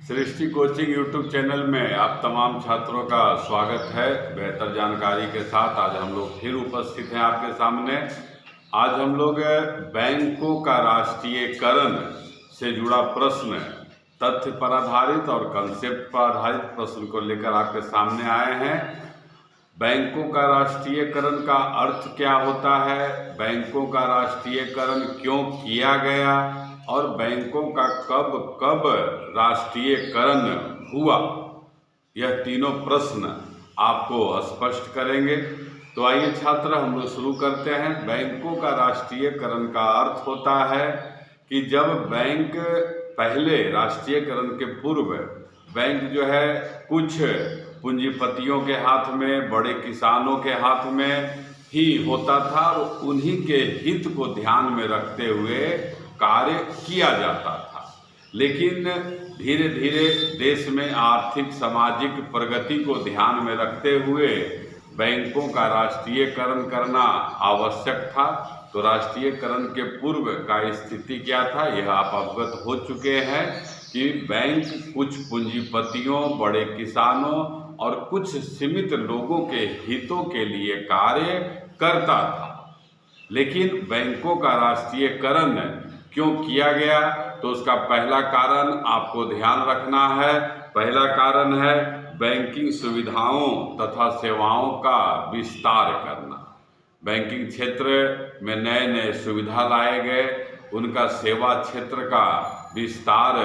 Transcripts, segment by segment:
सृष्टि coaching YouTube channel में आप तमाम छात्रों का स्वागत है। बेहतर जानकारी के साथ आज हम लोग फिर उपस्थित हैं आपके सामने। आज हम लोग बैंकों का राष्ट्रीयकरण से जुड़ा प्रश्न, तथ्य पर आधारित और कंसेप्ट पर आधारित प्रश्न को लेकर आपके सामने आए हैं। बैंकों का राष्ट्रीयकरण का अर्थ क्या होता है, बैंकों का राष्ट्रीयकरण क्यों किया गया और बैंकों का कब कब राष्ट्रीयकरण हुआ, यह तीनों प्रश्न आपको स्पष्ट करेंगे। तो आइए छात्र हम लोग शुरू करते हैं। बैंकों का राष्ट्रीयकरण का अर्थ होता है कि जब बैंक पहले राष्ट्रीयकरण के पूर्व बैंक जो है कुछ पूंजीपतियों के हाथ में, बड़े किसानों के हाथ में ही होता था और उन्हीं के हित को ध्यान में रखते हुए कार्य किया जाता था। लेकिन धीरे धीरे देश में आर्थिक सामाजिक प्रगति को ध्यान में रखते हुए बैंकों का राष्ट्रीयकरण करना आवश्यक था। तो राष्ट्रीयकरण के पूर्व का स्थिति क्या था, यह आप अवगत हो चुके हैं कि बैंक कुछ पूंजीपतियों, बड़े किसानों और कुछ सीमित लोगों के हितों के लिए कार्य करता था। लेकिन बैंकों का राष्ट्रीयकरण क्यों किया गया, तो उसका पहला कारण आपको ध्यान रखना है। पहला कारण है बैंकिंग सुविधाओं तथा सेवाओं का विस्तार करना। बैंकिंग क्षेत्र में नए नए सुविधा लाए गए, उनका सेवा क्षेत्र का विस्तार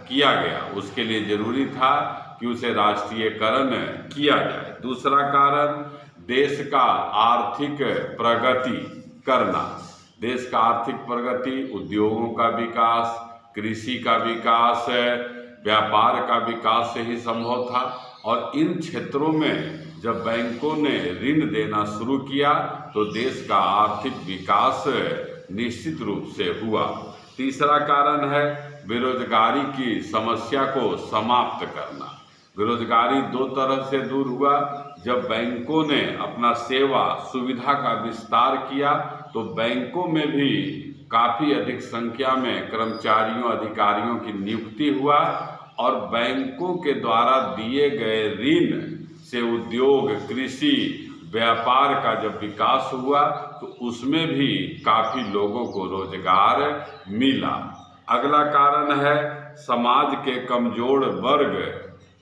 किया गया। उसके लिए जरूरी था कि उसे राष्ट्रीयकरण किया जाए। दूसरा कारण देश का आर्थिक प्रगति करना। देश का आर्थिक प्रगति, उद्योगों का विकास, कृषि का विकास, व्यापार का विकास से ही संभव था। और इन क्षेत्रों में जब बैंकों ने ऋण देना शुरू किया तो देश का आर्थिक विकास निश्चित रूप से हुआ। तीसरा कारण है बेरोजगारी की समस्या को समाप्त करना। बेरोजगारी दो तरह से दूर हुआ। जब बैंकों ने अपना सेवा सुविधा का विस्तार किया तो बैंकों में भी काफ़ी अधिक संख्या में कर्मचारियों, अधिकारियों की नियुक्ति हुआ और बैंकों के द्वारा दिए गए ऋण से उद्योग, कृषि, व्यापार का जब विकास हुआ तो उसमें भी काफ़ी लोगों को रोजगार मिला। अगला कारण है समाज के कमजोर वर्ग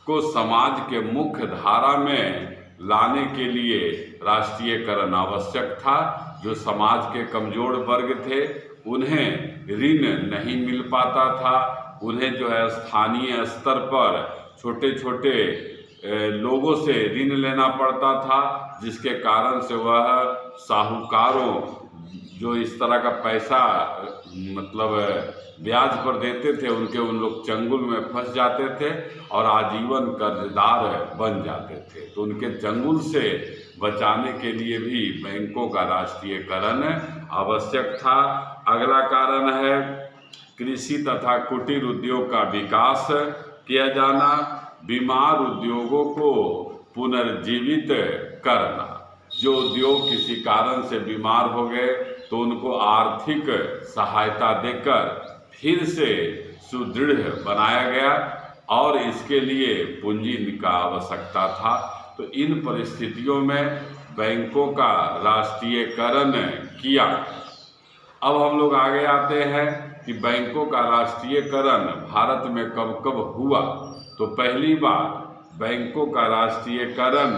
को समाज के मुख्य धारा में लाने के लिए राष्ट्रीयकरण आवश्यक था। जो समाज के कमजोर वर्ग थे उन्हें ऋण नहीं मिल पाता था, उन्हें जो है स्थानीय स्तर पर छोटे छोटे लोगों से ऋण लेना पड़ता था, जिसके कारण से वह साहूकारों जो इस तरह का पैसा ब्याज पर देते थे, उन लोग चंगुल में फंस जाते थे और आजीवन कर्जदार बन जाते थे। तो उनके चंगुल से बचाने के लिए भी बैंकों का राष्ट्रीयकरण आवश्यक था। अगला कारण है कृषि तथा कुटीर उद्योग का विकास किया जाना, बीमार उद्योगों को पुनर्जीवित करना। जो उद्योग किसी कारण से बीमार हो गए तो उनको आर्थिक सहायता देकर फिर से सुदृढ़ बनाया गया और इसके लिए पूंजी का आवश्यकता था। तो इन परिस्थितियों में बैंकों का राष्ट्रीयकरण किया। अब हम लोग आगे आते हैं कि बैंकों का राष्ट्रीयकरण भारत में कब कब हुआ। तो पहली बार बैंकों का राष्ट्रीयकरण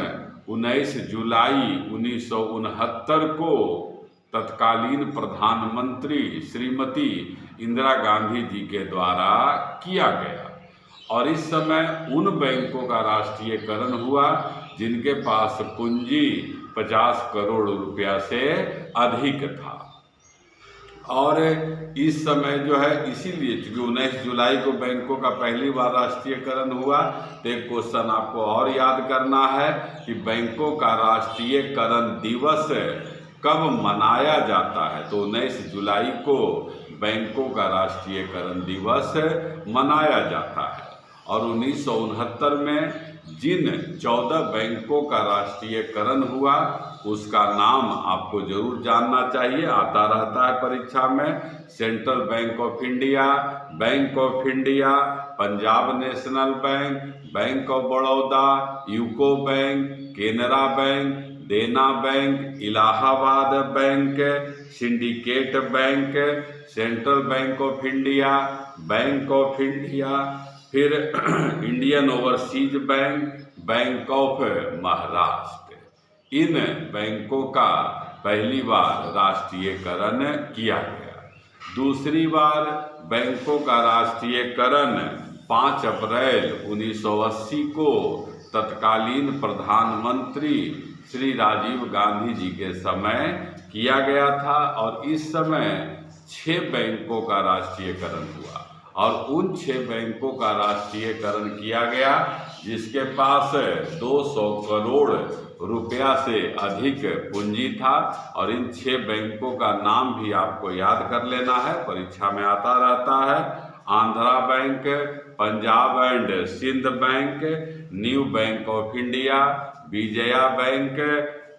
19 जुलाई 1969 को तत्कालीन प्रधानमंत्री श्रीमती इंदिरा गांधी जी के द्वारा किया गया। और इस समय उन बैंकों का राष्ट्रीयकरण हुआ जिनके पास पूंजी 50 करोड़ रुपया से अधिक था। और इस समय जो है इसीलिए चूँकि 19 जुलाई को बैंकों का पहली बार राष्ट्रीयकरण हुआ, तो एक क्वेश्चन आपको और याद करना है कि बैंकों का राष्ट्रीयकरण दिवस कब मनाया जाता है। तो 19 जुलाई को बैंकों का राष्ट्रीयकरण दिवस मनाया जाता है। और 1969 में जिन 14 बैंकों का राष्ट्रीयकरण हुआ उसका नाम आपको जरूर जानना चाहिए, आता रहता है परीक्षा में। Central Bank of India, Bank of India, Punjab National Bank, Bank of Baroda, UCO Bank, Canara Bank, Dena Bank, Allahabad Bank, Syndicate Bank, Central Bank of India, Bank of India, फिर Indian Overseas Bank, Bank of Maharashtra. इन बैंकों का पहली बार राष्ट्रीयकरण किया गया। दूसरी बार बैंकों का राष्ट्रीयकरण 5 अप्रैल 1980 को तत्कालीन प्रधानमंत्री श्री राजीव गांधी जी के समय किया गया था और इस समय 6 बैंकों का राष्ट्रीयकरण हुआ और उन 6 बैंकों का राष्ट्रीयकरण किया गया जिसके पास 200 करोड़ रुपया से अधिक पूंजी था। और इन 6 बैंकों का नाम भी आपको याद कर लेना है, परीक्षा में आता रहता है। Andhra Bank, Punjab and Sindh Bank, New Bank of India, Vijaya Bank,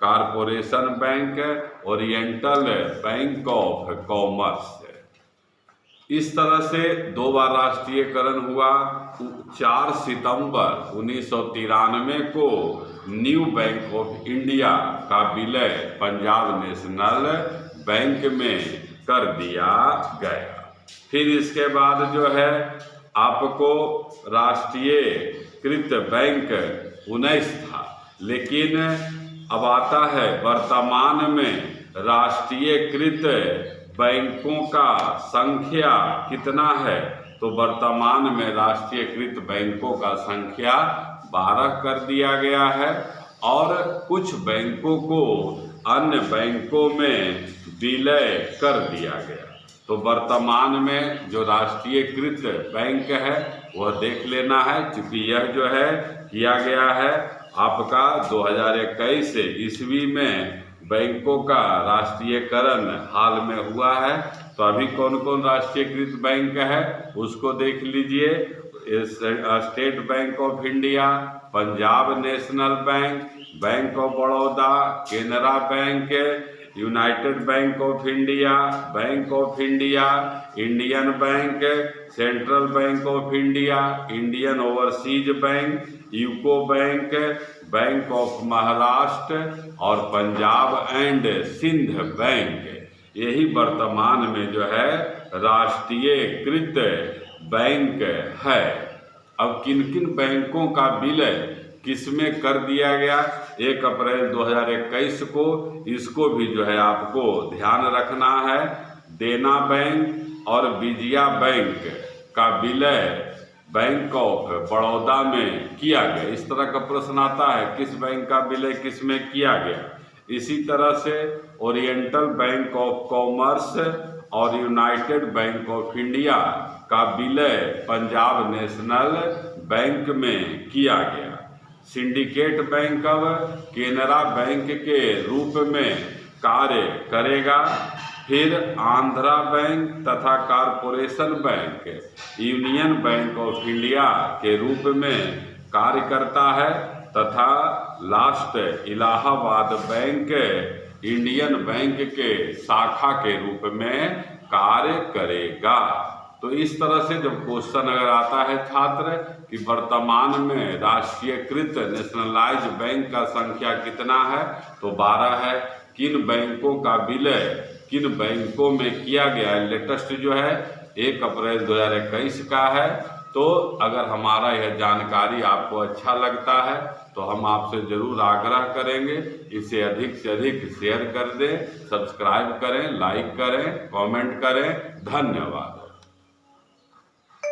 Corporation Bank, Oriental Bank of Commerce. इस तरह से 2 बार राष्ट्रीयकरण हुआ। 4 सितंबर 1993 को न्यू बैंक ऑफ इंडिया का विलय पंजाब नेशनल बैंक में कर दिया गया। फिर इसके बाद जो है आपको राष्ट्रीयकृत बैंक 19 था, लेकिन अब आता है वर्तमान में राष्ट्रीयकृत बैंकों का संख्या कितना है। तो वर्तमान में राष्ट्रीयकृत बैंकों का संख्या 12 कर दिया गया है और कुछ बैंकों को अन्य बैंकों में विलय कर दिया गया। तो वर्तमान में जो राष्ट्रीयकृत बैंक है वह देख लेना है, क्योंकि यह जो है किया गया है आपका 2021 ईस्वी में बैंकों का राष्ट्रीयकरण हाल में हुआ है। तो अभी कौन कौन राष्ट्रीयकृत बैंक है उसको देख लीजिए। State bank of India, Punjab National Bank, Bank of Baroda, Canara bank, United bank of India, Bank of India, Indian bank, Central Bank of India, Indian Overseas bank, UCO bank, Bank of Maharashtra और पंजाब एंड सिंध बैंक। यही वर्तमान में जो है राष्ट्रीयकृत bank है। अब किन किन बैंकों का विलय किसमें कर दिया गया 1 अप्रैल 2021 को, इसको भी जो है आपको ध्यान रखना है। देना बैंक और विजया बैंक का विलय बैंक ऑफ बड़ौदा में किया गया। इस तरह का प्रश्न आता है किस बैंक का विलय किस में किया गया। इसी तरह से ओरिएंटल बैंक ऑफ कॉमर्स और यूनाइटेड बैंक ऑफ इंडिया का विलय पंजाब नेशनल बैंक में किया गया। सिंडिकेट बैंक अब केनरा बैंक के रूप में कार्य करेगा। फिर आंध्रा बैंक तथा corporation bank union bank of India के रूप में कार्य करता है तथा last Allahabad bank Indian bank के शाखा के रूप में कार्य करेगा। तो इस तरह से जब क्वेश्चन अगर आता है छात्र कि वर्तमान में राष्ट्रीयकृत नेशनलाइज बैंक का संख्या कितना है तो 12 है। किन बैंकों का विलय किन बैंकों में किया गया लेटेस्ट जो है 1 अप्रैल 2021 का है। तो अगर हमारा यह जानकारी आपको अच्छा लगता है तो हम आपसे ज़रूर आग्रह करेंगे इसे अधिक से अधिक शेयर कर दें, सब्सक्राइब करें, लाइक करें, कमेंट करें। धन्यवाद।